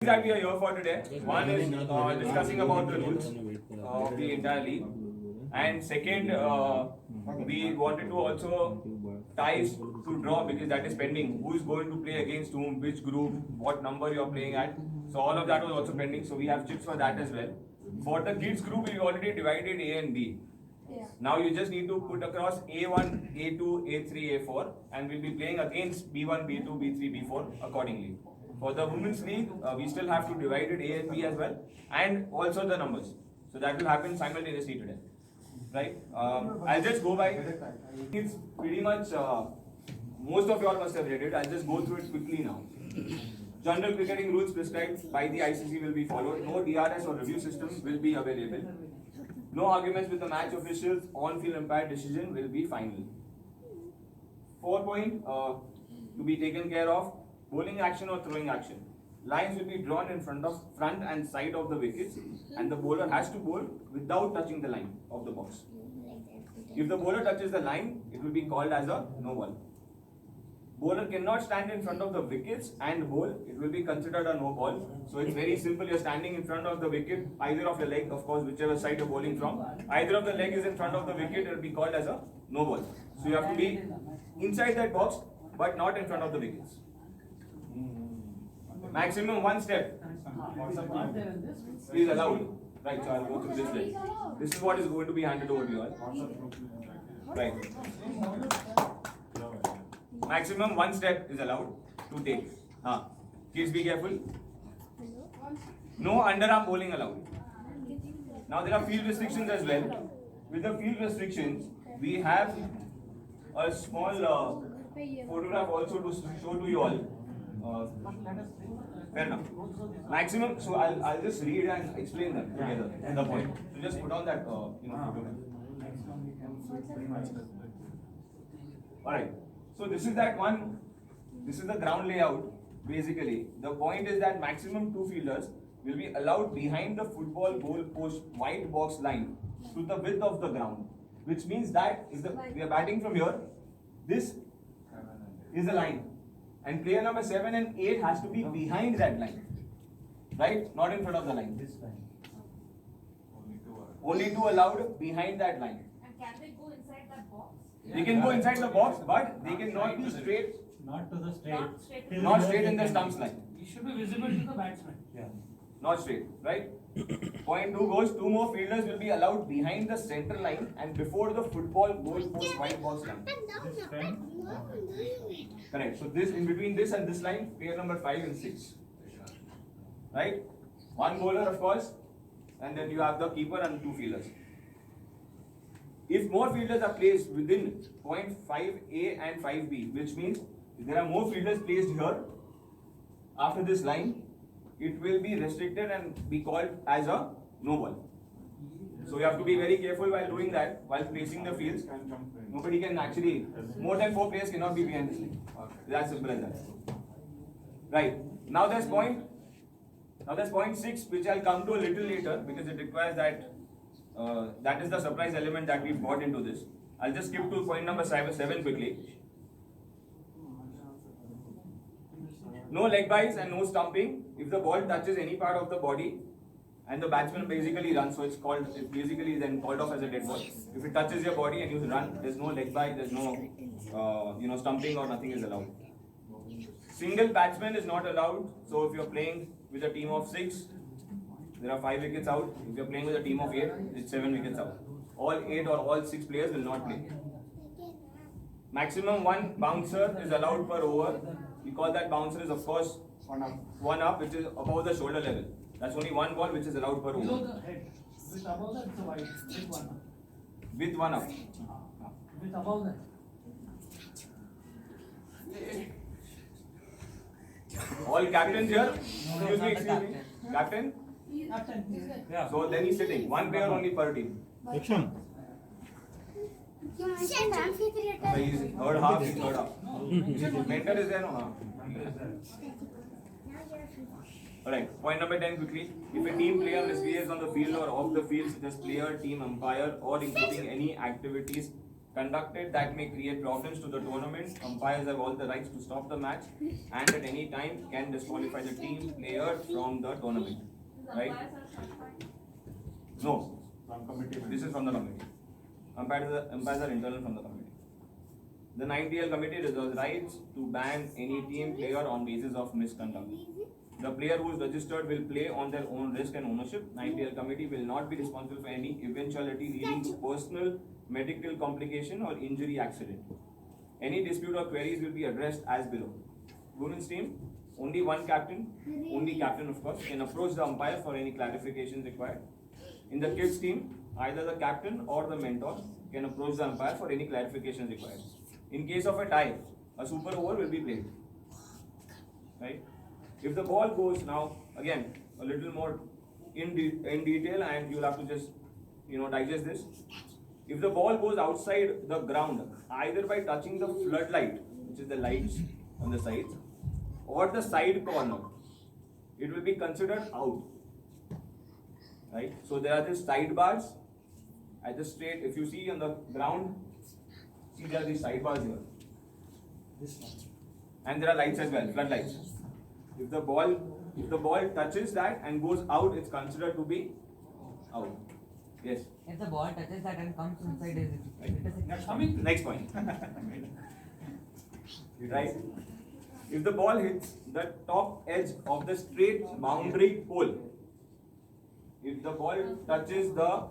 That we are here for today. One is discussing about the rules of the entire league, and second, we wanted to also ties to draw because that is pending. Who is going to play against whom, which group, what number you are playing at. So all of that was also pending. So we have chips for that as well. For the kids group, we already divided A and B. Now you just need to put across A1, A2, A3, A4, and we'll be playing against B1, B2, B3, B4 accordingly. For the women's league, we still have to divide it A and B as well, and also the numbers. So that will happen simultaneously today, right? I'll just go by. It's pretty much most of you all must have read it. I'll just go through it quickly now. General cricketing rules prescribed by the ICC will be followed. No DRS or review system will be available. No arguments with the match officials. On-field umpire decision will be final. 4 point to be taken care of. Bowling action or throwing action. Lines will be drawn in front and side of the wickets, and the bowler has to bowl without touching the line of the box. If the bowler touches the line, it will be called as a no ball. Bowler cannot stand in front of the wickets and bowl. It will be considered a no ball. So it's very simple. You're standing in front of the wicket, either of your leg, of course, whichever side you're bowling from. Either of the leg is in front of the wicket. It will be called as a no ball. So you have to be inside that box, but not in front of the wickets. Maximum one step is allowed. Right, so I'll go through this way. This is what is going to be handed over to you all. Right. Maximum one step is allowed to take. Kids, be careful. No underarm bowling allowed. Now there are field restrictions as well. With the field restrictions, we have a small photograph also to show to you all. Fair enough. Maximum. So I'll just read and explain them together. The point. So just put on that photograph. All right. So this is that one. This is the ground layout. Basically, the point is that maximum 2 fielders will be allowed behind the football goal post white box line to the width of the ground, which means that we are batting from here. This is the line. And player number 7 and 8 has to be behind that line, right? Not in front of the line. This line. Only 2 allowed behind that line. And can they go inside that box? They can go inside the box, but they cannot be straight. Not to the straight. Not straight in the stumps line. It should be visible to the batsman. Yeah. Not straight, right? Point 2 goes, 2 more fielders will be allowed behind the center line and before the football goal post white box line. Correct. So this in between this and this line, player number 5 and 6. Right? 1 bowler, of course, and then you have the keeper and 2 fielders. If more fielders are placed within point 5A and 5B, which means if there are more fielders placed here after this line, it will be restricted and be called as a no ball. So you have to be very careful while doing that, while placing the fields. Nobody can actually, more than 4 players cannot be behind this line. That's simple as that. Right. Now there's point 6, which I'll come to a little later because it requires that, that is the surprise element that we've got into this. I'll just skip to point number 7 quickly. No leg bites and no stumping. If the ball touches any part of the body and the batsman basically runs, so it basically then called off as a dead ball. If it touches your body and you run, there's no leg bite, there's no stumping or nothing is allowed. Single batsman is not allowed. So if you're playing with a team of 6, there are 5 wickets out. If you're playing with a team of 8, it's 7 wickets out. All 8 or all 6 players will not play. Maximum 1 bouncer is allowed per over. We call that bouncer is of course one up, which is above the shoulder level. That's only 1 ball which is allowed per over. Below the head. With above that, it's a wide. With 1 up. With 1 up. With above that. All captains here. Excuse me. Captain. Captain. Yeah. So then he's sitting. 1 player only per team. Action. So he's third half. He's third half. Mentor is there, no? Alright, point number 10 quickly. If a team player misbehaves on the field or off the field, such as player, team, umpire, or including any activities conducted that may create problems to the tournament, umpires have all the rights to stop the match and at any time can disqualify the team player from the tournament. Right? Umpires are certified. No, From committee. this is from the committee. Umpires are internal from the committee. The 9TL committee reserves rights to ban any team player on basis of misconduct. The player who is registered will play on their own risk and ownership. 9TL committee will not be responsible for any eventuality leading to personal, medical complication or injury accident. Any dispute or queries will be addressed as below. Women's team, only one captain, only captain of course, can approach the umpire for any clarifications required. In the kids team, either the captain or the mentor can approach the umpire for any clarifications required. In case of a tie, a super over will be played. Right? If the ball goes now, again, a little more in detail, and you'll have to just digest this. If the ball goes outside the ground, either by touching the floodlight, which is the lights on the sides, or the side corner, it will be considered out. Right? So there are these sidebars at the straight. If you see on the ground, see there are these sidebars here. This one. And there are lights as well, floodlights. If the ball touches that and goes out, it's considered to be out. Yes. If the ball touches that and comes inside, is it That's coming. Next point. Right. If the ball hits the top edge of the straight boundary pole, if the ball touches the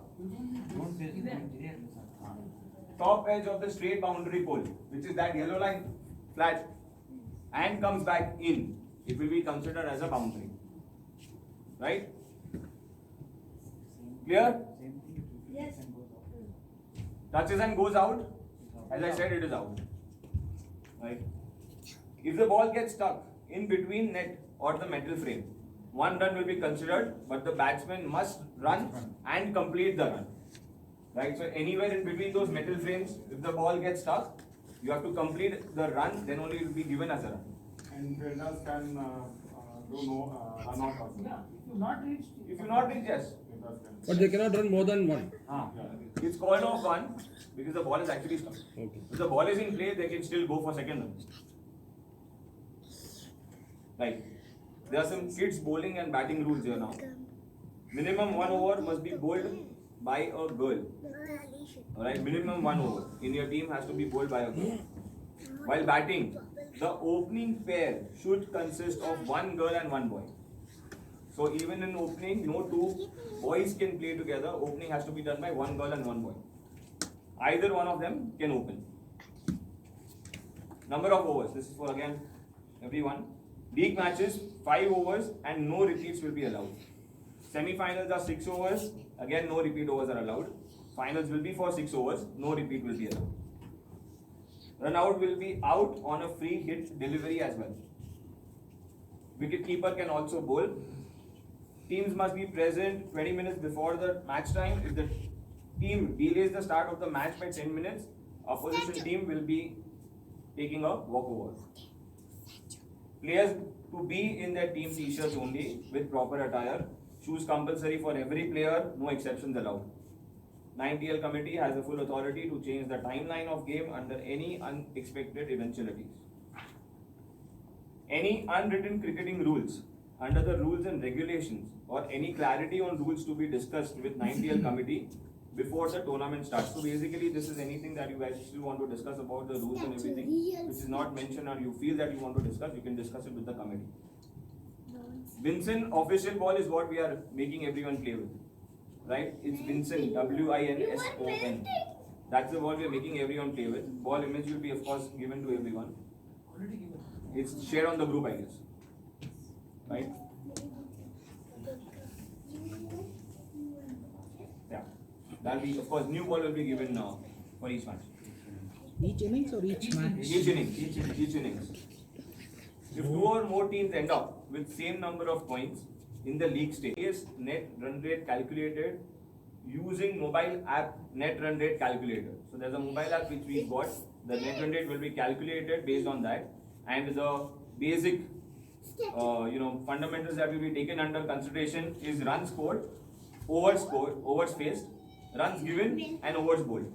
top edge of the straight boundary pole, which is that yellow line flat, and comes back in, it will be considered as a boundary. Right? Clear? Yes. Touches and goes out, as I said, it is out. Right? If the ball gets stuck in between net or the metal frame, one run will be considered, but the batsman must run and complete the run. Right? So anywhere in between those metal frames, if the ball gets stuck, you have to complete the run, then only it will be given as a run. And fielders can do no run out also. Yeah, if you not reached. If you not reach, yes. Fielders can. But they cannot run more than one. It's called off one because the ball is actually stuck. Okay. If the ball is in play, they can still go for second run. Right. There are some kids bowling and batting rules here now. Minimum 1 over must be bowled by a girl. Alright, minimum 1 over in your team has to be bowled by a girl. While batting, the opening pair should consist of one girl and one boy. So even in opening, no two boys can play together. Opening has to be done by one girl and one boy. Either one of them can open. Number of overs. This is for again everyone. League matches 5 overs and no repeats will be allowed. Semi-finals are 6 overs. Again, no repeat overs are allowed. Finals will be for 6 overs. No repeat will be allowed. Run out will be out on a free hit delivery as well. Wicket keeper can also bowl. Teams must be present 20 minutes before the match time. If the team delays the start of the match by 10 minutes, opposition team will be taking a walkover. Players to be in their team t-shirts only with proper attire. Shoes compulsory for every player, no exceptions allowed. 9TL committee has the full authority to change the timeline of game under any unexpected eventualities. Any unwritten cricketing rules under the rules and regulations or any clarity on rules to be discussed with 9TL committee before the tournament starts. So basically this is anything that you guys still want to discuss about the rules and everything which is not mentioned or you feel that you want to discuss, you can discuss it with the committee. Vincent official ball is what we are making everyone play with. Right? It's Vincent, WINSON. That's the ball we are making everyone play with. Ball image will be of course given to everyone. Already given. It's shared on the group, I guess. Right? Yeah. That'll be, of course, new ball will be given for each match. Each innings or each match? Each innings. If 2 or more teams end up with same number of points in the league stage, is net run rate calculated using mobile app net run rate calculator. So there's a mobile app which we got. The net run rate will be calculated based on that, and the basic fundamentals that will be taken under consideration is runs scored, overs faced, runs given, and overs bowled.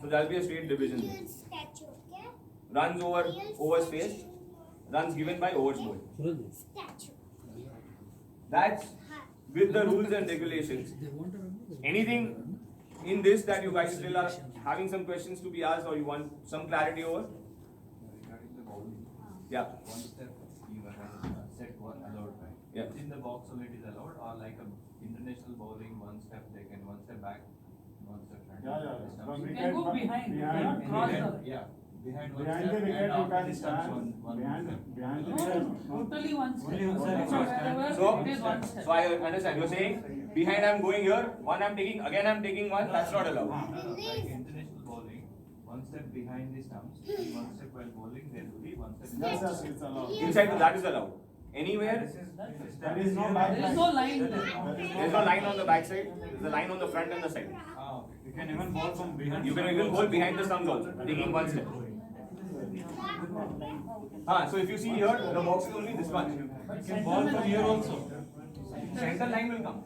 So there will be a straight division there. Statue, okay? Runs over overs faced, runs given by overs bowled. Statue. That's with the rules and regulations. Anything in this that you guys still are having some questions to be asked or you want some clarity over? Regarding the bowling, Yeah. one step you have set one allowed, right? Yeah. Within the box only it is allowed, or like a international bowling, one step taken, one step back, one step front. Yeah, yeah. This From comes- You can go behind, you cannot cross the. Yeah, behind one Behind step the wicket and you after can this comes stand, one behind step. the No, wicket. totally one step. Only one step. So wherever So, it is one step. so I understand. You're saying behind I'm going here, one I'm taking, again I'm taking one, that's not allowed. Like international bowling, one step behind the stumps, and one step while bowling, there will be one step. Yes, yes, it's allowed. Inside that is allowed. Anywhere, There is no back There is line. no line there. there's no line on the back side, there's a line on the front and the side. Ah, okay. You can even bowl from behind. You can even hold behind the stumps also, taking one step. So if you see here, the box is only this much. You can bowl from here also. Center line will come.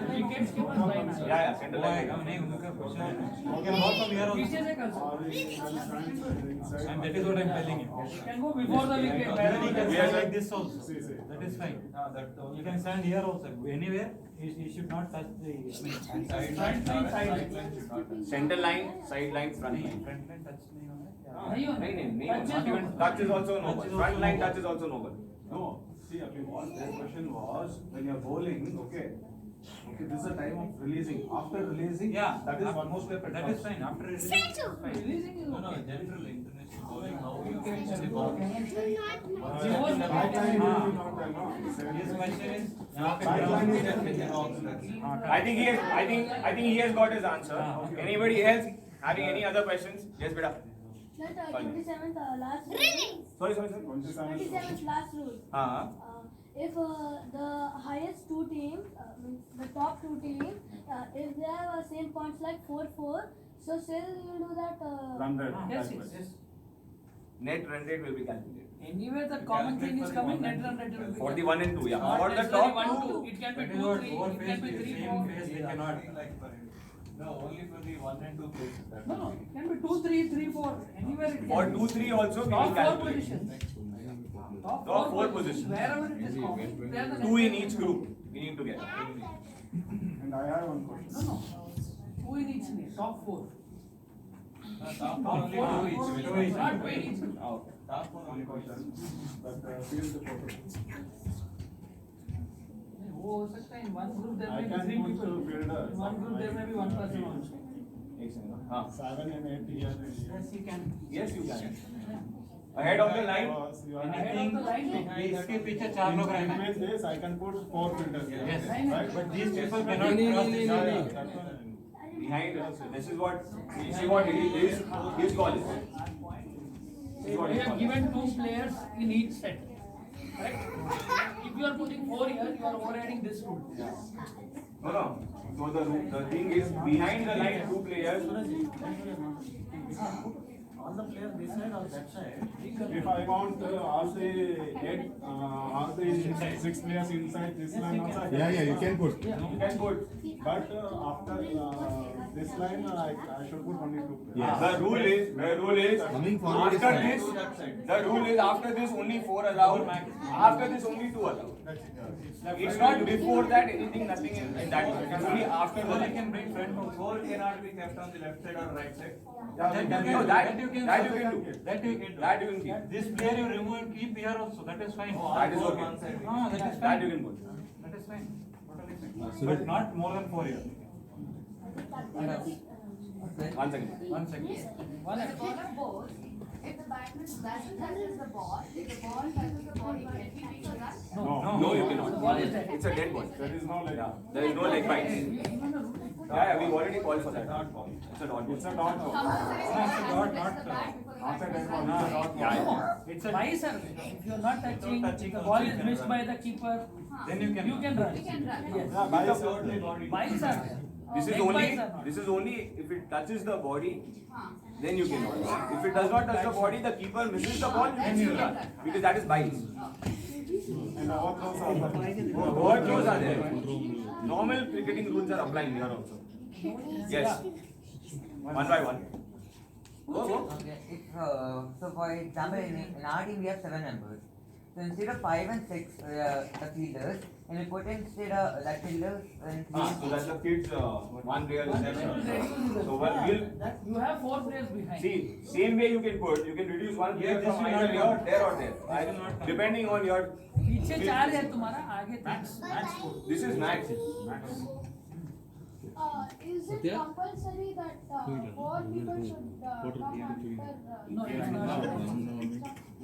Wicket keeper's line. Yeah, center Boy, line will come come. नहीं उनका question है. You can bowl from here पीछे also. से कर सकते. Or you can stand inside. And that is what I am telling you. You can go before the wicket. Even wherever you the- can Yes, stand sir. like this also. See, see. That is fine. That You can stand here also. Anywhere, you should not touch the. I mean, And side Front line, side line. line should not touch. Center line, side line, front नहीं, line. front line touch नहीं होना है. नहीं होना. नहीं, Touch not is even no. touch is also no. Touch is Front also line no. touch is also no. No, see, I mean, what their question was, when you're bowling, okay, this is the time of releasing. After releasing, Yeah. that is one more step. it That comes. is fine. After it is fine. Releasing is No, no, okay. general international bowling, how you can actually bowl. Before the Back line, you हाँ. will not allow. His question is यहाँ पे Back line is ground- definitely हाँ, I think he has got his answer. Okay. Anybody else having any other questions? Yes, beta. That Fine. 27th last rule. Sorry. 27th last rule. हाँ. If the highest two teams, means the top two teams, if they have same points like 4-4, so still you will do that. Run rate. Yes, calculate. yes, yes. Net run rate will be calculated. Anywhere the common thing is coming, net run rate will be. For the 1 and 2, yeah. Not For the necessarily top 1, two. 2. It can be That is 2, what 3. over It can be face, 3, same 4. face they Yeah, cannot. something like for it. No, only for the 1 and 2 places. That No, no. will It can be 2, 3, 3, 4. Anywhere it can. For be. 2, 3 also we will Top 4 calculate. positions. Top four positions. Wherever it is common, there the 2 net in rate each will group we need to get. And I have one question. No. 2 in each name. Top 4. Top only two each. Two each. Not 2 in each. Okay. Top one only One question. question, but field the photo. वो हो सकता है in one group there I may be can 3 put people. fielder. In one group there may be 1 person also. एक second. हाँ. 7 and 8 here. Yes, you can. Yes, you can. Ahead of the line. Ahead of the line, no. इसके पीछे चार लोग रहना. Between this, I can put 4 fielders. here. Yes. Right? But these people cannot cross this Yeah, line. yeah, that one. Behind us. This is what his call is. This is what We his have call is. given 2 players in each set. Correct? If you are putting 4 here, you are overriding this rule. No. So the thing is behind the line 2 players. All the players this side or that side. If I want all the 6 players inside this line also. Yeah, you can put. You can put. But after this line, I should put only 2 players. Yes. The rule is Coming forward is after fine. this. The rule is after this only 4 allowed. After this only 2 allowed. It's not before that anything, nothing in that. It's only after So they that. can bring front or goal cannot be kept on the left side or right side. That you can No, do. that That you can that do. you can do. That you can do. That you can keep. This player you remove and keep here also. That is fine. That is Goal okay. one side. Ah, that is That fine. you can put. That is fine. Totally fine. So But that- not more than 4 here. One second. 1 second. One When the at bowler bowls, if the batsman doesn't touches the ball, if the ball touches the body, can we make a run? No. No, you The cannot. ball is dead. It's a dead ball. There is no leg. Yeah. There is no leg bites. Even the rule is Yeah, we've already called for that. It's a dot ball. It's a dot ball. Compulsory No, it's a has dot, to touch the not, bat before the Not a batsman dead ball, starts. it's a dot ball. Yeah. It's a. Vice versa. If you are not touching, the ball is missed by the keeper, Then you can. you can run. You can run. Yes. Yeah, by the Bites are there. This is Leg only bites are not. this is only if it touches the body, Huh. then you can run. If it does not touch the body, the keeper misses the ball, then you run. Because that is bites. And overthrows are there. Overthrows are there. Normal cricketing rules are applying here also. Yes. One by one. Go. Okay, if so for example in our team we have 7 members. So instead of 5 and 6 the fielders, and we put instead that fielders and So that's the kids, one player is there. So what we'll, You have 4 players behind. see, same way you can reduce one player This from will either not here, come. there or This will there. not come. Depending on your, पीछे 4 है तुम्हारा, आगे 3. this is max. Is it Satya? compulsory that 4 people should come after? No, it's not.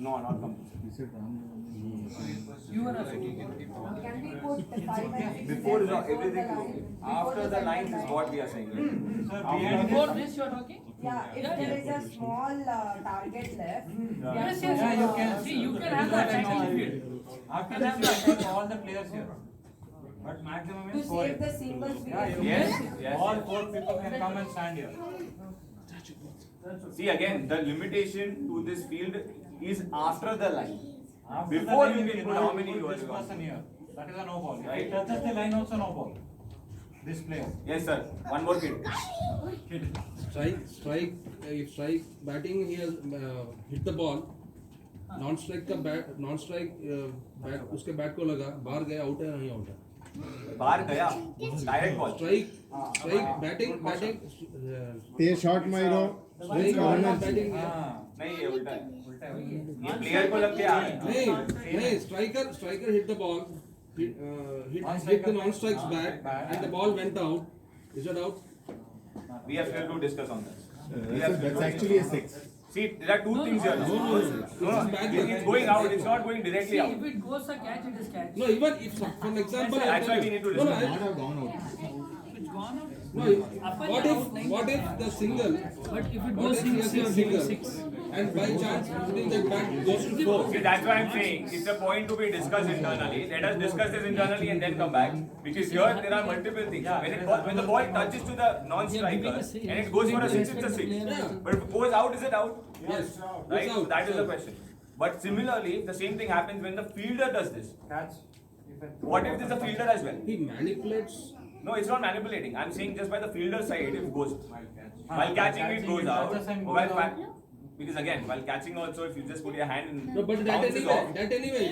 No, not compulsory. You are right. Can we put the 5 and 6? Before is everything is okay. After the lines is what we are saying. Sir, behind Before this you are talking? Yeah, if Yeah, there yeah. is a small target left. Yes, Yeah, you can. See, you can have that attacking field. After that, you attack all the players here. But maximum To is 4. save the singles. we Yeah, can- you Yes, can. yes. All 4 people can come and stand here. See again, the limitation to this field is after the line. After Before the line, you can put cannot how many put you this want. person here. That is a no ball. If Right. he touches the line, also no ball. This player. Yes, sir. One more kid. If strike batting, he has hit the ball. Non-strike का bat उसके bat को लगा, बाहर गया, out है नहीं out है. बाहर गया. Direct ball. Strike batting. ते शॉट मारो Strike batting. नहीं ये उल्टा है. ये player को लग के आ रहा है. नहीं, striker hit the ball, hit the non-strike's bat, and the ball went out. Is that out? We have still to discuss on this. that's actually a 6. See, there are two things here. No. It's going out. It's not going directly See, out. if it goes a catch, it is catch. No, even if, for example, That's why we need to no, discuss. Not have gone out. It's gone out. No, Up and out, what if the single, But if it what goes if he has a 6, single, 6. and by chance putting that bat goes to 4? See, that's why I'm saying it's a point to be discussed internally. Let us discuss this internally and then come back. Because here there are multiple things. When the ball touches to the non-striker and it goes for a 6, it's a 6. Yeah. But if it goes out, is it out? Yes, Right? it's So out. that is the question. But similarly, the same thing happens when the fielder does this. Catch. What if this is a fielder as well? He manipulates. No, it's not manipulating. I'm saying just by the fielder side, it goes. While catching, it goes it out. touches and While goes out. because again, while catching also, if you just put your hand in, No, but that bounces anyway, off. that anyway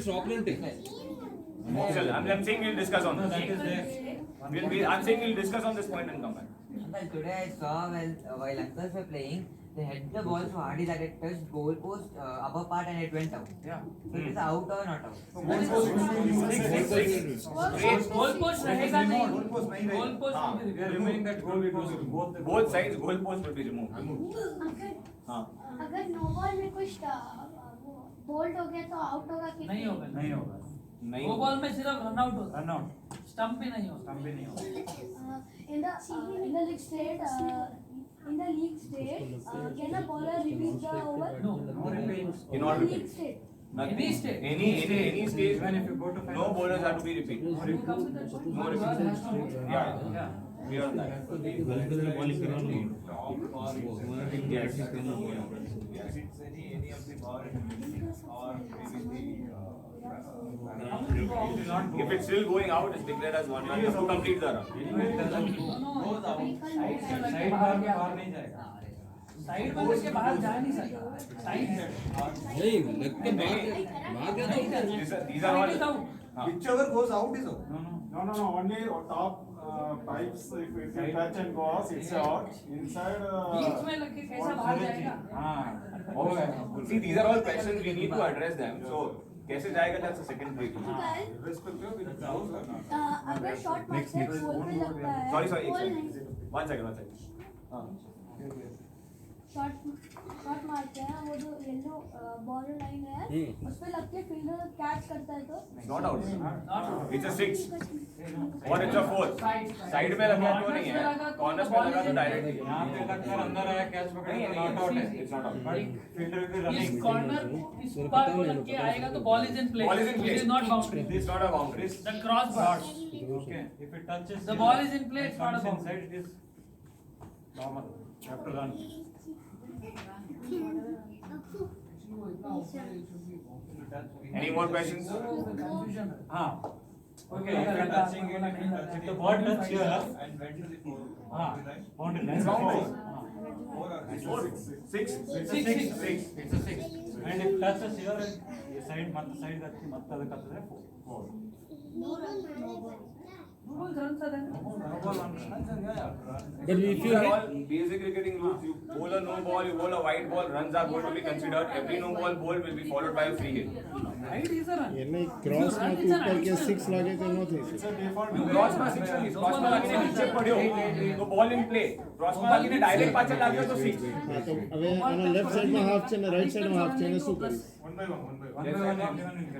is opponent take. Still, I'm saying we'll discuss on No, this. that is there. I'm saying we'll discuss on this point and come back. Uncle, today I saw while uncles were playing, they hit the ball so hard that it touched goalpost upper part and it went out. Yeah. So it is out or not out? Goalpost रहेगा नहीं. Goalpost हाँ. will be We are removed. removing that goal because both the Both sides, goal post will be removed. हाँ. अगर no ball में कुछ bold हो गया तो आउट होगा कि नहीं होगा. नहीं होगा. नहीं. वो बॉल में सिर्फ रन आउट होता है. Run out. स्टंप भी नहीं होता. Stump भी नहीं होगा. in the league state can a bowler repeat the over? No. No repeat. Cannot League repeat. state. Nothing. Any state. Any stage. Even if you go to No bowlers have to be repeat. You come with that point. No You are repeat. has to be. Yeah. Yeah. We are on that. Top or yes. If it's any of the power or maybe the If it's still going out, it's declared as one run. You have to complete the run. goes out. Side बार में बाहर नहीं जाएगा. Side में लग के बाहर जा नहीं सकता. साइड है. नहीं, लग के बाहर गया तो These are all. It is out. Whichever goes out is out. No, only top pipes, if you touch and go off, it's out. Inside, बीच में लग के कैसा बाहर जाएगा? हाँ. Oh, see, these are all questions we need to address them. So, कैसे जाएगा? That's the second break. अगर शॉट मारते हैं गोल पे लगता है Sorry, एक गोल second. नहीं One second. हाँ. शॉट मारते हैं वो जो येलो बॉर्डर लाइन है उस पे लग के फील्डर कैच करता है तो It's not out. Not out. It's a 6. Or it's a 4. Side में लगा तो नहीं है. Corners में लगा तो डायरेक्ट. यहाँ पे लगकर अंदर आया कैच पकड़ नहीं, के नॉट आउट है. It's not out. फील्डर की इस रनिंग. कॉर्नर इस पार को लग के आएगा तो ball is in play. Ball is in It play. is not boundary. It's not a boundary. The cross bar. Okay. If it touches. The ball is in play, it's not a comes boundary. inside, it is normal. You have to run. Any more questions? Confusion. हाँ. Okay, if you're touching it, if the ball touch here, And went to the four. boundary line. It's boundary. Four or Six. It's a six. It's a six. And if touches here and side, ಮತ್ತೆ side ಕತ್ತಿ ಮತ್ತೆ ಅದಕ್ಕೆ ಹತ್ತಿದ್ರೆ four. But if you These are hit, all basic cricketing rules. You bowl a no ball, you bowl a white ball, runs are going to be considered. Every no ball bowl will be followed by a free hit. એને cross માંથી ઉપર કે 6 લાગે તો નો થઈ શકે. You cross માં six नहीं, cross માં લાગીને નીચે પડ્યો તો ball in play. Cross માં લાગીને direct પાછળ લાગ્યો તો six. હા તો હવે આનો લેફ્ટ સાઈડમાં હાફ છે ને રાઈટ સાઈડમાં હાફ છે એને શું કરીશ?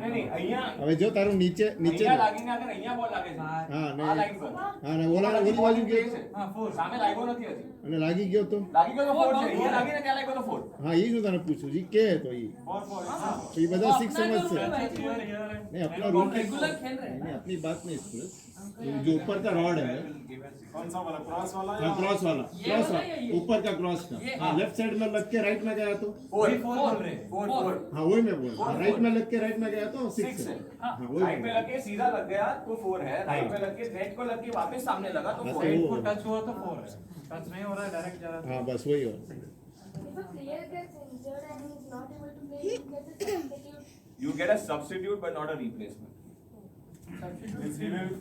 નહીં, અહીંયા હવે જો તારું નીચે અહીંયા લાગીને આગળ અહીંયા ball લાગે છે. હા ને આ line પર. હા ને ઓલી બાજુ ગયો તો? સામે લાગ્યો નથી હજી. અને લાગી ગયો તો? લાગી ગયો તો four છે. અહીંયા લાગીને ત્યાં લાગ્યો તો four. હા એ જ હું તને પૂછું છું કે તો એ तो ये बता 6 समझ से नहीं अपना रूल रेगुलर खेल रहे हैं नहीं अपनी बात नहीं सूरज जो ऊपर का रॉड है कौन सा वाला क्रॉस वाला हाँ क्रॉस वाला ऊपर का क्रॉस का हाँ लेफ्ट साइड में लग के राइट में गया तो Four. फोर हाँ वही मैं बोल रहा हूँ राइट में लग के राइट में गया तो 6 है हाँ वही राइट में लग के सीधा लग गया तो फोर है. राइट में लग के नेट को लग के वापस सामने लगा तो बस फोर. वो- को टच हुआ तो फोर है. टच नहीं हो रहा है डायरेक्ट जा रहा है. हाँ बस वही हो If a player gets injured and he is not able to play, he gets a substitute. You get a substitute but not a replacement.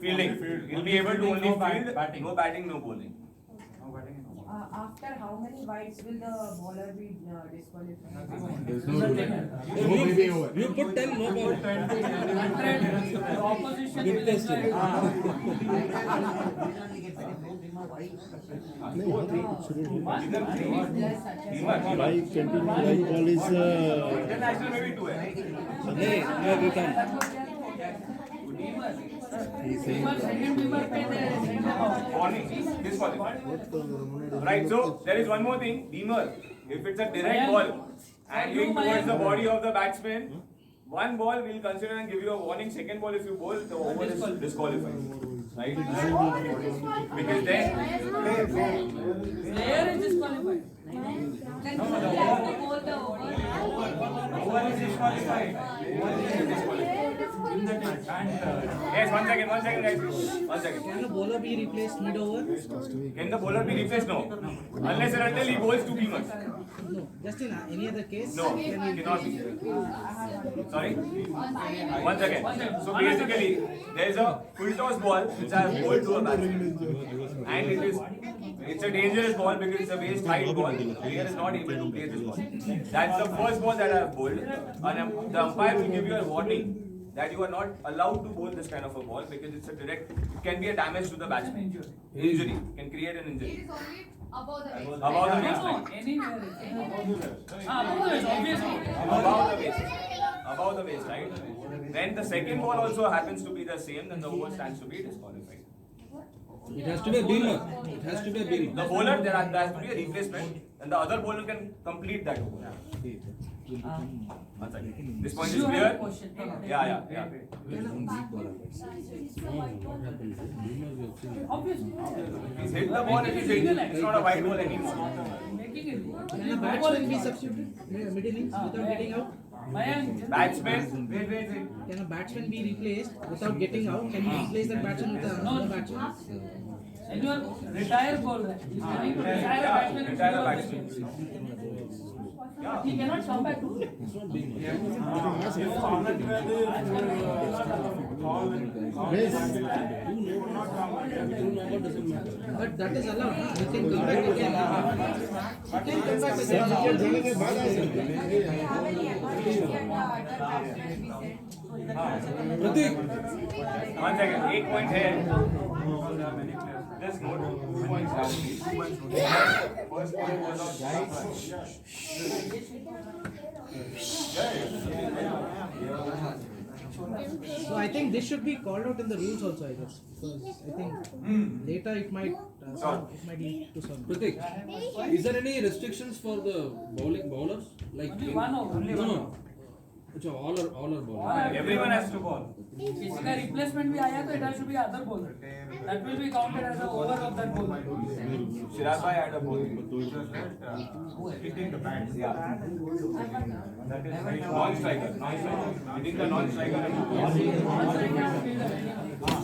Fielding. You'll be able to only No field, batting. no batting, no bowling. No batting, no bowling. After how many wides will the bowler be disqualified? you put 10 no ball. opposition will Replace enjoy. it. नहीं हाँ शुरू Either three. भाई continue like ball is International maybe two है. नहीं मैं return Second beamer पे दे Warning. Disqualified. Right. So there is one more thing. Beamer. If it's a direct ball and going towards the body of the batsman, one ball will consider and give you a warning. Second ball, if you bowl, the over is disqualified. Right? Because then player is disqualified. Over is disqualified. yes, one second, guys. One second. Can the bowler be replaced mid over? Can the bowler be replaced? No. Unless and until he bowls two beamers. No. Just in any other case. No, cannot be. Sorry? One second. So basically, there is a full toss ball which I have bowled to a batsman. And it's a dangerous ball because it's a waist height ball. The player is not able to play this ball. That's the first ball that I have bowled. And the umpire will give you a warning that you are not allowed to bowl this kind of a ball because it's a direct, it can be a damage to the batsman. Injury, can create an It injury. is only above the waist. Above the No, waistline. anywhere. Above the waist, obviously. Above the waist. Above the waist, right? Then the second ball also happens to be the same, then the over stands to be disqualified. it has to be a beamer it has to be a beamer The bowler, there has to be a replacement, and the other bowler can complete that over. One second. This point is You have clear? a question. Yeah. Obviously. He's hit the ball and he's hit. It's not a white ball anymore. Making it. Can a batsman be substituted middle innings without getting out? Batsman, wait. Can a batsman be replaced without getting out? Can you replace that batsman with another batsman? And you are retired bowler. He's going to retire a batsman. Retire a batsman. He cannot come back to. But that is allowed. He can come back again. He can come back again. Pratik One second. 8 point here. Just note 2 points down. First point was on. So I think this should be called out in the rules also, I guess. Because I think later it might lead to some. Pratik is there any restrictions for the bowlers like Only one over. no it's all are bowlers Everyone has to ball. इसका replacement भी आया तो it has to be other bowler. That will be counted as a over of that bowler. Shiraz bhai had a ball. Hitting the bat. Yeah. That is right. Non-striker. Hitting the non-striker. Non-striker fielder.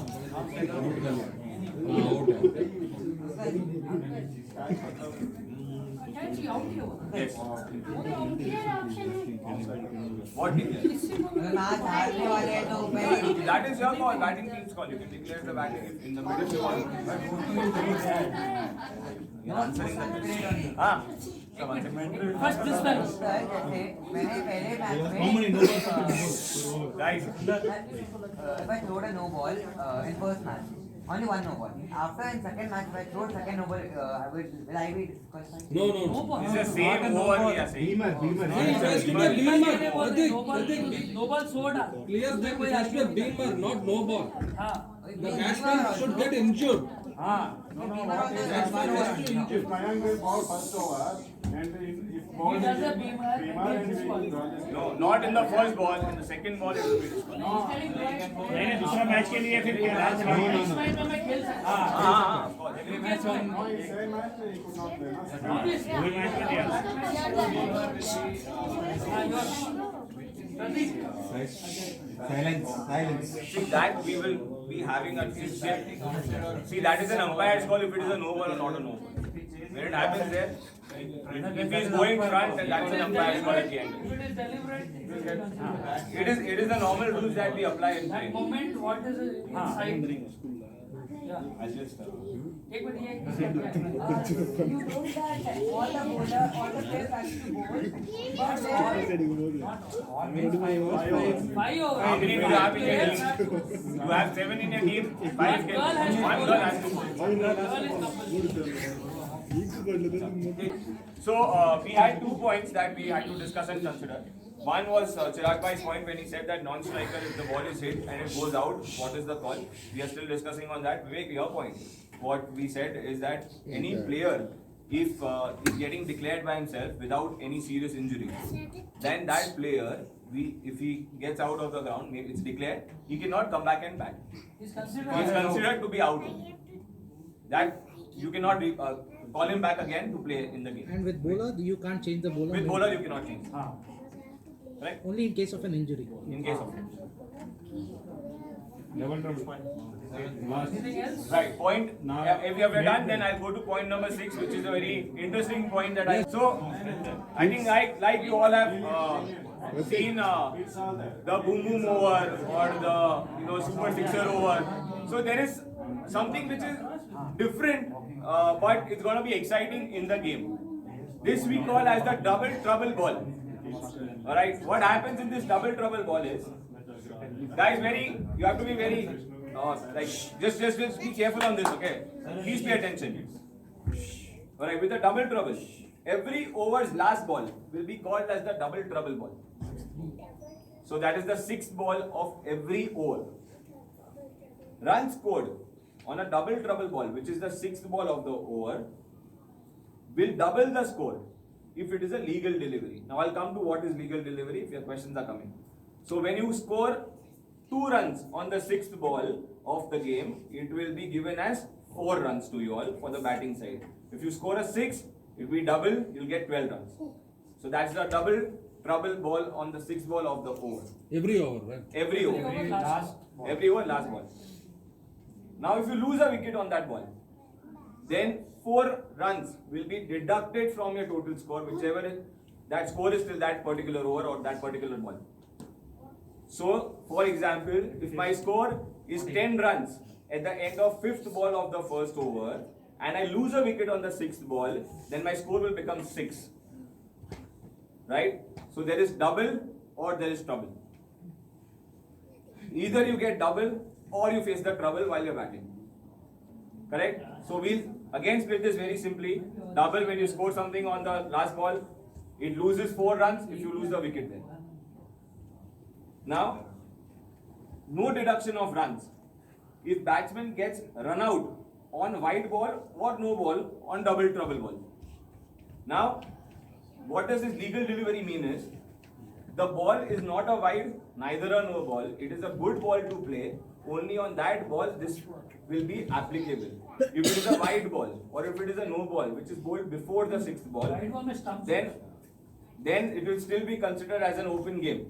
Yes. What match हारने वाले हैं तो पहले that is your call, batting team's call. You can declare the batting if in the middle you want. You're answering the question. So one second. First this one. जैसे मैंने पहले match में Guys, if I throwed a no ball in first match, only one no ball. After in second match, if I throw second no ball, will I be disqualified? No. it's the same over we are saying. No ball soda. Clear that it has to be a beamer, not no ball. हाँ. The batsman should get injured. No, what is if Mayank will bowl first over and if ball He does a beamer, beamer and he gets we No, not in the first ball. In the second ball, it will be disqualified. नहीं दूसरा match के लिए फिर match Next match में मैं खेल सकता हूँ. Of course. अगले मैच में no, he same match he could not play. No? Obviously. वही मैच में दिया See that we will be having a see that is an umpire's call if it is a no ball or not a no ball. When it happens there, if he is going front, then that's an umpire's call at the end. If it is deliberate, It is the normal rules that we apply in that play. moment, what is it inside? I just एक minute ये You know that all the players have to bowl, but they are five over. How many do you have in your team? You have 7 in your team. 5 One girl has to One bowl. girl has to bowl. Girl is compulsory. So we had 2 points that we had to discuss and consider. One was Chirag Bhai's point when he said that non-striker, if the ball is hit and it goes out, what is the call? We are still discussing on that. Vivek, your point. What we said is that any player, if is getting declared by himself without any serious injury, then that player, if he gets out of the ground, maybe it's declared, he cannot come back and bat. He's He is considered. considered to be out. That you cannot call him back again to play in the game. And with bowler, you can't change the bowler. With bowler, you cannot change. Correct? Only in case of an injury. In case of Anything else? right point. If we have done, then I'll go to point number 6, which is a very interesting point that I. So I think like you all have seen the boom boom over or the super sixer over. So there is something which is different, but it's going to be exciting in the game. This we call as the double trouble ball. Alright, what happens in this double trouble ball is, guys, you have to be very, just be careful on this, okay? Please pay attention. Alright, with the double trouble, every over's last ball will be called as the double trouble ball. So that is the 6th ball of every over. Runs scored on a double trouble ball, which is the 6th ball of the over, will double the score if it is a legal delivery. Now I'll come to what is legal delivery if your questions are coming. So when you score 2 runs on the 6th ball of the game, it will be given as 4 runs to you all for the batting side. If you score a 6, it will be double, you'll get 12 runs. So that's the double trouble ball on the 6th ball of the over. Every over, right? Every over. Every over, last ball. Now if you lose a wicket on that ball, then 4 runs will be deducted from your total score, whichever that score is till that particular over or that particular ball. So, for example, if my score is 10 runs at the end of 5th ball of the first over, and I lose a wicket on the 6th ball, then my score will become 6. Right? So there is double or there is trouble. Either you get double or you face the trouble while you're batting. Correct? So we'll again split this very simply. Double when you score something on the last ball, it loses 4 runs if you lose the wicket then. Now, no deduction of runs if batsman gets run out on wide ball or no ball on double trouble ball. Now, what does this legal delivery mean is, the ball is not a wide, neither a no ball. It is a good ball to play. Only on that ball this will be applicable. If it is a wide ball or if it is a no ball, which is bowled before the 6th ball, then it will still be considered as an open game.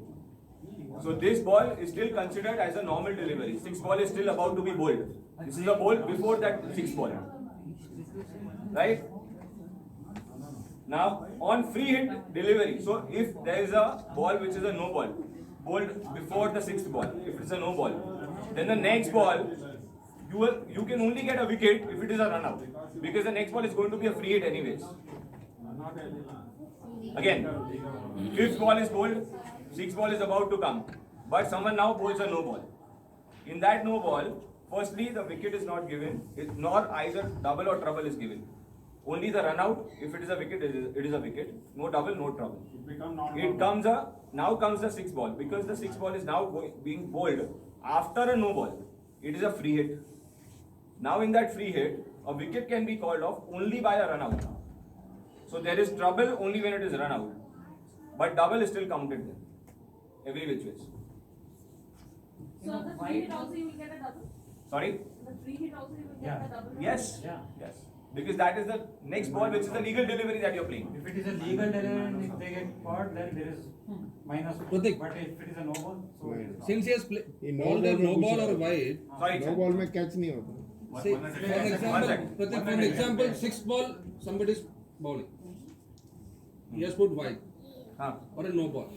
So this ball is still considered as a normal delivery. Sixth ball is still about to be bowled. This is a ball before that sixth ball. Right? Now on free hit delivery, so if there is a ball which is a no ball, bowled before the sixth ball, if it's a no ball, then the next ball you can only get a wicket if it is a run out, because the next ball is going to be a free hit anyways. Again, fifth ball is bowled, sixth ball is about to come, but someone now bowls a no ball. In that no ball, firstly the wicket is not given, nor either double or trouble is given. Only the run out. If it is a wicket, it is a wicket. No double, no trouble. Now comes the sixth ball, because the sixth ball is now being bowled after a no ball. It is a free hit. Now in that free hit, a wicket can be called off only by a run out. So there is trouble only when it is run out, but double is still counted then, every which ways. So the free hit also you will get a double? Sorry? The free hit also you will get a double? Yes. Yes. Because that is the next ball, which is the legal delivery that you're playing. If it is a legal delivery and if they get caught, then there is minus. Pratik. But if it is a no ball, so it is not. Since he has bowled a no ball or wide, Sorry. No ball में catch नहीं होता. say, for example, sixth ball, somebody is bowling. He has put wide or a no ball.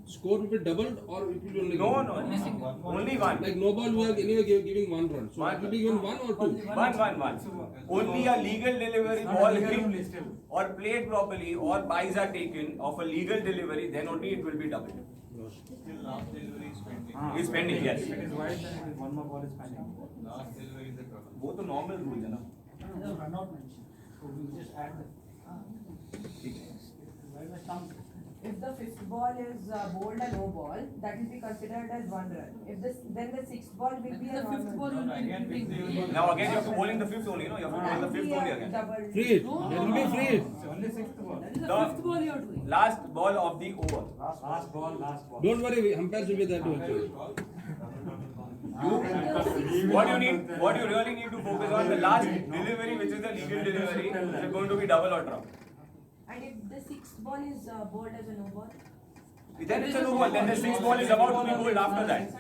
Score will be doubled or it will be only No, given? no. Only one. Like no ball, we are anyway giving one run. So it will be given one or two. One. Only a legal delivery Not ball a legal hit only still. or played properly or buys are taken of a legal delivery, then only it will be doubled. Still last delivery is pending. Is pending, yes. If it is wide, then it is one more ball is pending. Last delivery is the trouble. वो तो normal rule है ना. The run out mentioned. So we just add the. Why was stump? If the fifth ball is bowled a no ball, that will be considered as one run. If then the sixth ball will be a The fifth normal. ball will be Again, fifth they will Now again you have to bowl in the fifth only, no? You have to bowl in the fifth only again. Double. Free hit. There will be free hit. It's only sixth ball. That is the The fifth ball you are doing. last ball of the over. Last ball. Don't worry, umpires will be there to help you. What you really need to focus on the last delivery, which is the legal delivery, is it going to be double or trouble? And if the sixth ball is bowled as a no ball, Then it's a no ball. Then the sixth ball is about to be bowled after that,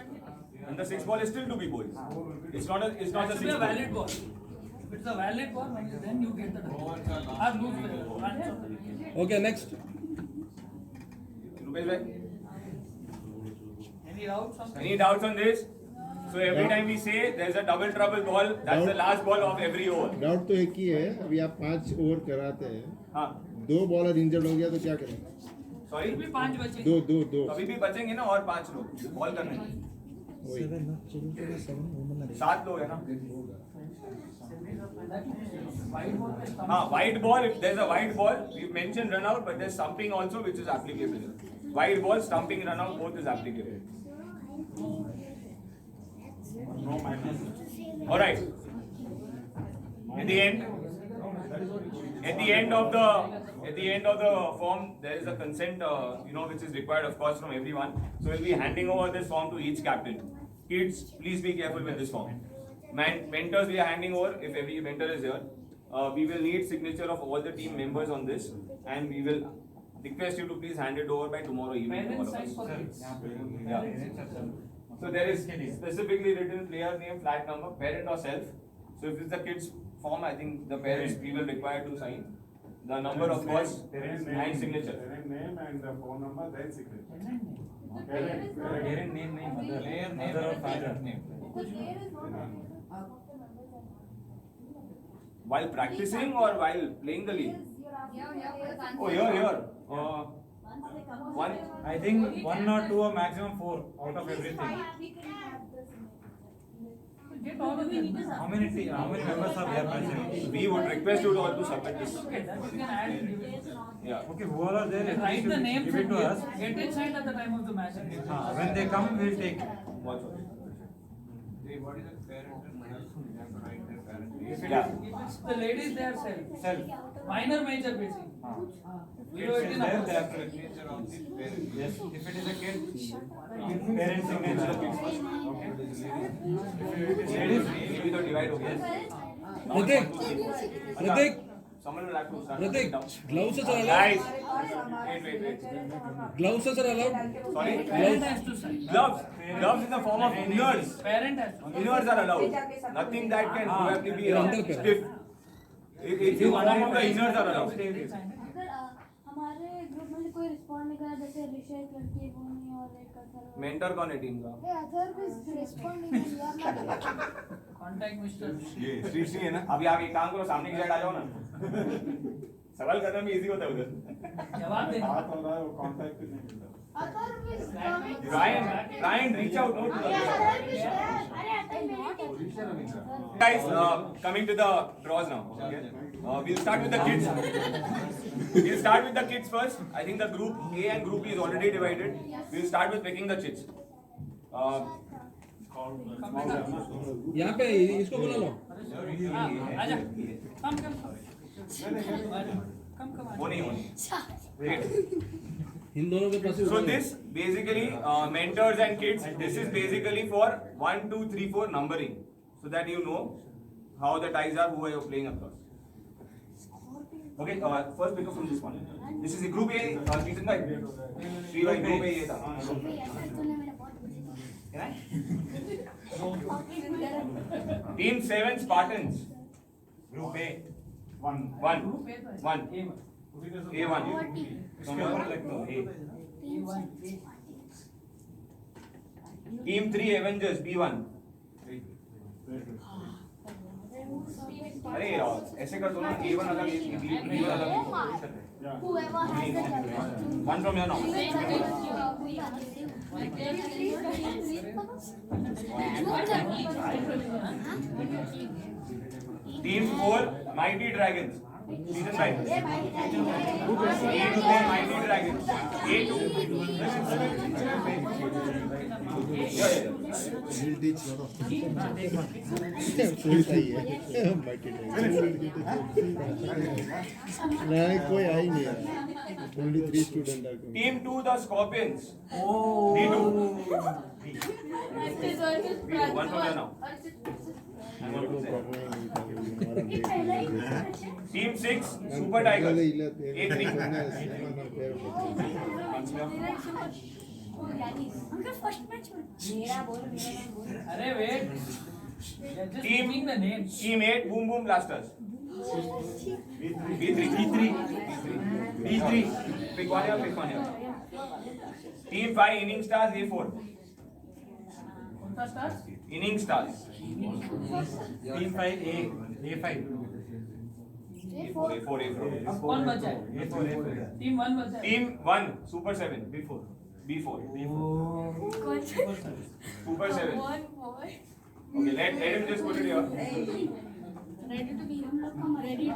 and the sixth ball is still to be bowled. It's not the It should be sixth a ball. valid ball. If it's a valid ball, then you get the double. Or lose the runs of the wicket. Okay, next. Rupesh bhai, Any doubts on any doubts on this? So every time we say there's a double trouble ball, that's the last ball of every over. Doubt तो एक ही है. अभी आप 5 over कराते हैं. हाँ. 2 bowler injured हो गया तो क्या करेंगे? Sorry. भी 5 बचे. दो. अभी भी बचेंगे ना और 5 लोग बॉल करने के. 7 लोग है ना. White ball में stump. हाँ, white ball. If there's a white ball, we mentioned run out, but there's stumping also which is applicable. White ball, stumping, run out, both is applicable. No minus. All right. At the end of the form, there is a consent, which is required, of course, from everyone. So we'll be handing over this form to each captain. Kids, please be careful with this form. Mentors, we are handing over. If every mentor is here, we will need signature of all the team members on this, and we will request you to please hand it over by tomorrow evening. to all Parents of us. size for kids. Yeah. So there is specifically written player name, flat number, parent or self. So if it's the kids form, I think the parents we will require to sign. The number of course and signature. Parent name and the phone number, then signature. The player is not. Parent name, mother, mother or father name. The player is not. While practicing or while playing the league? Oh, here. One. I think 1 or 2 or maximum 4 out of everything. Get all of them. How many members are there present? We would request you to all to submit this. Okay, that you can add individuals. Yeah. Okay, who all are there? And write the names Give it to us. and get it signed at the time of the match. When they come, we'll take. Watch. What is the parent and mother? You have to write their parent name. Yeah. If it's the ladies, they are self. Self. Minor, major, basic. We do it in There, our. they have to Signature of the parent. Yes, if it is a kid, parent signature. Okay. If it is ladies, Maybe the divide. Okay. Pratik. someone will have to start. Pratik, down. gloves are allowed. Guys, हमारे wait. Gloves are allowed. Sorry? Parent has to sign. Gloves. Gloves in the form of innards. Parent has to. Innards are allowed. Nothing that can probably be Underpants. stiff. It's in the form of the innards are allowed. अगर हमारे group में से कोई respond नहीं करा जैसे ऋषिक लड़की वो नहीं और एक अथर्व मेंटर कौन है टीम का? Atharva is responding Contact Mr. ये श्री है ना? अभी आप एक काम करो, सामने की साइड आ जाओ ना। सवाल करना भी इजी होता है उधर। जवाब देना। बात हो रहा है वो कांटेक्ट नहीं मिल रहा। Atharva is coming Try and reach out, no? Atharva is अरे Atharva Guys, coming to the draws now. Okay? We'll start with the kids. We'll start with the kids first. I think the group A and group B is already divided. We'll start with picking the kids. यहाँ पे इसको बुला लो. आजा. Come. वो नहीं. Wait. इन दोनों के पास ही So बुला लो. this basically mentors and kids. This is basically for 1, 2, 3, 4 numbering, so that you know how the ties are, who are you playing across. Okay, first pick up from this one. This is the group A. Season by Sri भाई group A ये था. Team 7 Spartans. Group A. 1. A1. Team 3 Avengers B1. अरे ऐसे कर दो ना, A1 अलग B1 अलग. whoever has the One from here now. Team 4 Mighty Dragons. Season 5. Team 4 Mighty Dragons. A2. Yeah. We'll teach lot of things. Full सही है. Mighty नहीं कोई आई नहीं है. Only 3 students are coming. Team 2 the Scorpions. D2. One from here now. Team 6 Super Tigers. A3. अरे wait. Team the name. Team 8 Boom Boom Blasters. B3. Pick one here. Team 5 Inning Stars A4. कौन सा stars? Inning Stars. Team 5 A5. A4. अब कौन बचा है? A4. Team 1 बचा है. Team 1 Super 7. B4. B4. Super 7. Okay, let him just put it here. ready to be ready to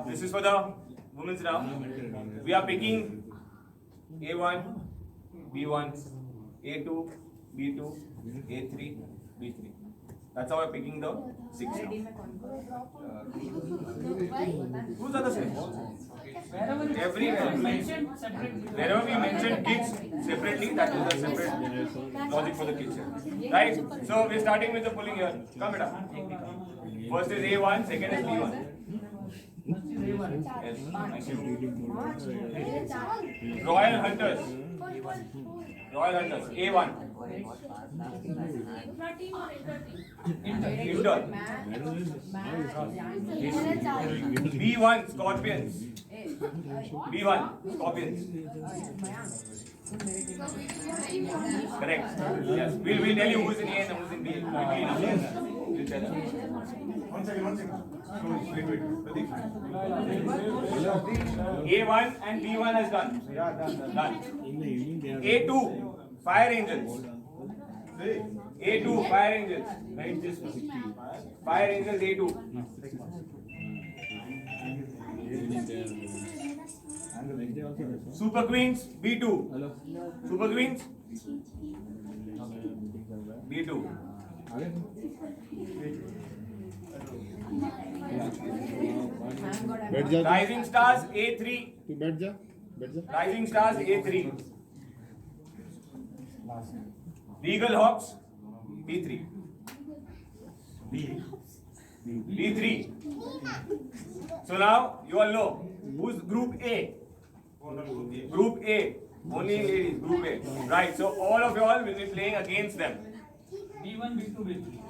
This is for the women's round. We are picking A1, B1, A2, B2, A3, B3. That's how we're picking the 6 now. Who's are the same? Wherever it's Everywhere. mentioned separately. Wherever we mention kids separately, that is the separate logic for the kids here. Right? So we're starting with the pulling here. Come it up. First is A1, second is B1. Yes, thank you. Royal Hunters. A1. Inter. B1 Scorpions. B1 Scorpions. Correct. Yes. We'll tell you who's in A and who's in B. We'll tell you. One second. Wait. A1 and B1 has done. Yeah, done. A2 Fire Angels. A2 Fire Angels. Right this one. Fire Angels A2. Super Queens B2. Super Queens B2. बैठ जा. Rising Stars A3. तू बैठ जा. Rising Stars A3. Regal Hawks B3. B3. So now you all know who's Group A. Group A. Only ladies. Group A. Right. So all of you all will be playing against them. B1, B2, B3.